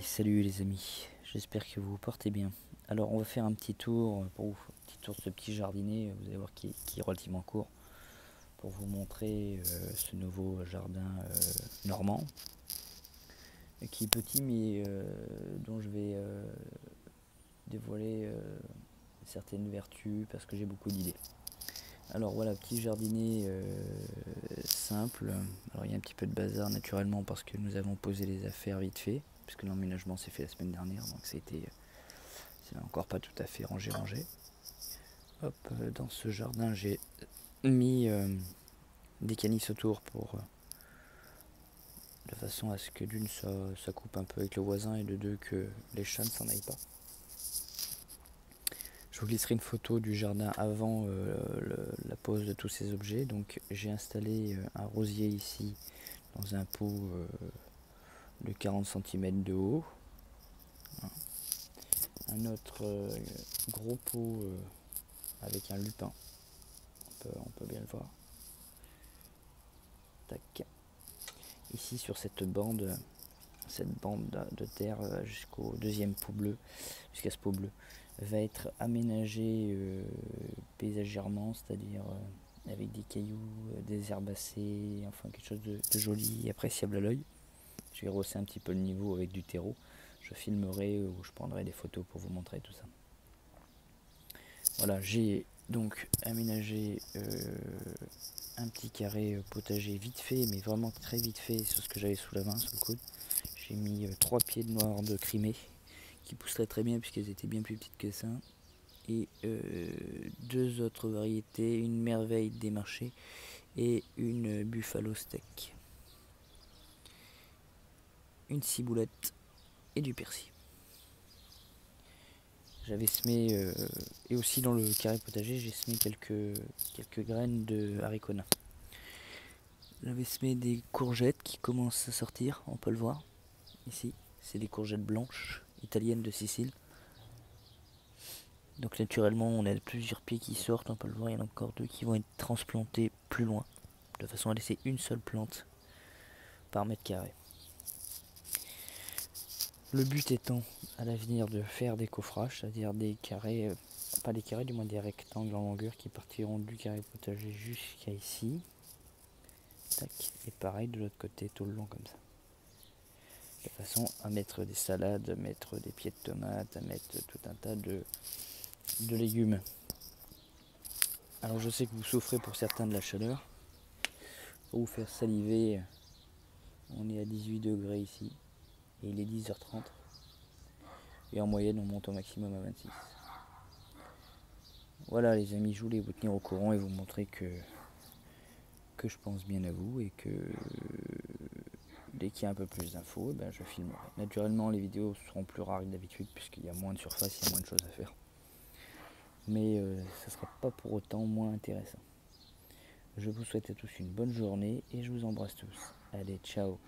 Salut les amis, j'espère que vous vous portez bien. Alors on va faire un petit tour pour vous, un petit tour de ce petit jardinet, vous allez voir qui est relativement court, pour vous montrer ce nouveau jardin normand, qui est petit mais dont je vais dévoiler certaines vertus parce que j'ai beaucoup d'idées. Alors voilà, petit jardinet simple. Alors il y a un petit peu de bazar naturellement parce que nous avons posé les affaires vite fait, puisque l'emménagement s'est fait la semaine dernière, donc c'est encore pas tout à fait rangé. Hop, dans ce jardin j'ai mis des canisses autour pour de façon à ce que d'une ça coupe un peu avec le voisin et de deux que les chats ne s'en aillent pas. Je vous glisserai une photo du jardin avant la pose de tous ces objets. Donc j'ai installé un rosier ici dans un pot de 40 cm de haut. Un autre gros pot avec un lupin. On peut bien le voir. Tac. Ici sur cette bande de terre jusqu'au deuxième pot bleu, jusqu'à ce pot bleu, va être aménagé paysagèrement, c'est-à-dire avec des cailloux, des herbacées, enfin quelque chose de joli et appréciable à l'œil. Je vais rehausser un petit peu le niveau avec du terreau. Je filmerai ou je prendrai des photos pour vous montrer tout ça. Voilà, j'ai donc aménagé un petit carré potager vite fait, mais vraiment très vite fait sur ce que j'avais sous la main, sous le coude. J'ai mis 3 pieds de noir de Crimée qui pousseraient très bien puisqu'elles étaient bien plus petites que ça. Et deux autres variétés, une merveille des marchés et une buffalo steak. Une ciboulette et du persil. J'avais semé, et aussi dans le carré potager, j'ai semé quelques graines de haricots nains. J'avais semé des courgettes qui commencent à sortir, on peut le voir ici. C'est des courgettes blanches, italiennes de Sicile. Donc naturellement, on a plusieurs pieds qui sortent, on peut le voir, il y en a encore deux qui vont être transplantés plus loin, de façon à laisser une seule plante par mètre carré. Le but étant à l'avenir de faire des coffrages, c'est-à-dire des carrés, pas des carrés, du moins des rectangles en longueur qui partiront du carré potager jusqu'à ici. Tac. Et pareil de l'autre côté, tout le long comme ça. De façon à mettre des salades, à mettre des pieds de tomates, à mettre tout un tas de légumes. Alors je sais que vous souffrez pour certains de la chaleur. Pour vous faire saliver, on est à 18 degrés ici. Et il est 10h30. Et en moyenne, on monte au maximum à 26. Voilà les amis, je voulais vous tenir au courant et vous montrer que je pense bien à vous et que dès qu'il y a un peu plus d'infos, ben je filmerai. Naturellement, les vidéos seront plus rares que d'habitude puisqu'il y a moins de surface, il y a moins de choses à faire. Mais ça ne sera pas pour autant moins intéressant. Je vous souhaite à tous une bonne journée et je vous embrasse tous. Allez, ciao!